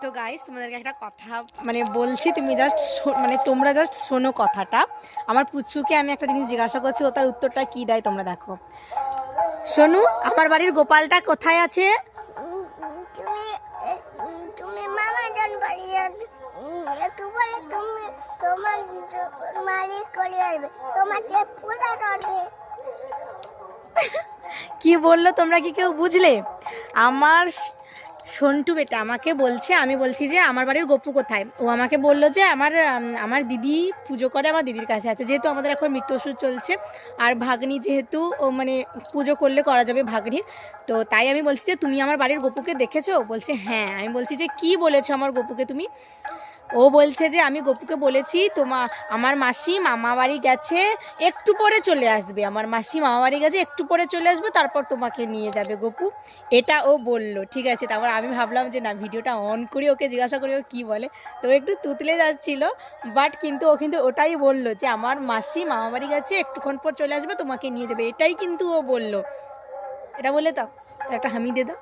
তো গাইস তোমাদেরকে একটা কথা মানে বলছি, তুমি জাস্ট মানে তোমরা জাস্ট শোনো কথাটা। আমার পুচুকে আমি একটা জিনিস জিজ্ঞাসা করছি, ও তার উত্তরটা কি দেয় তোমরা দেখো। শোনু, আমার বাড়ির গোপালটা কোথায় আছে? তুমি তুমি মামা জান বাড়ি একটু বলে তুমি তোমার মালিক করে আসবে, তোমাকে পূজা করবে। কি বললো তোমরা কি কেউ বুঝলে? আমার সন্টু বেটা আমাকে বলছে, আমি বলছি যে আমার বাড়ির গপু কোথায়, ও আমাকে বললো যে আমার দিদি পুজো করে, আমার দিদির কাছে আছে, যেহেতু আমাদের এখন মৃত্যু ওষুধ চলছে আর ভাগ্নি যেহেতু ও মানে পুজো করলে করা যাবে ভাগ্নির, তো তাই আমি বলছি যে তুমি আমার বাড়ির গপুকে দেখেছো? বলছে হ্যাঁ। আমি বলছি যে কি বলেছো আমার গপুকে তুমি? ও বলছে যে আমি গপুকে বলেছি আমার মাসি মামা বাড়ি গেছে, একটু পরে চলে আসবে, আমার মাসি মামা বাড়ি গেছে, একটু পরে চলে আসবে, তারপর তোমাকে নিয়ে যাবে গপু, এটা ও বললো। ঠিক আছে, তারপর আমি ভাবলাম যে না, ভিডিওটা অন করি, ওকে জিজ্ঞাসা করি ও কী বলে। তো একটু তুতলে যাচ্ছিল, বাট কিন্তু ও কিন্তু ওটাই বললো যে আমার মাসি মামা বাড়ি গেছে, একটুক্ষণ পর চলে আসবে, তোমাকে নিয়ে যাবে, এটাই কিন্তু ও বললো। এটা বলে দাও, একটা হামি দিয়ে দাও।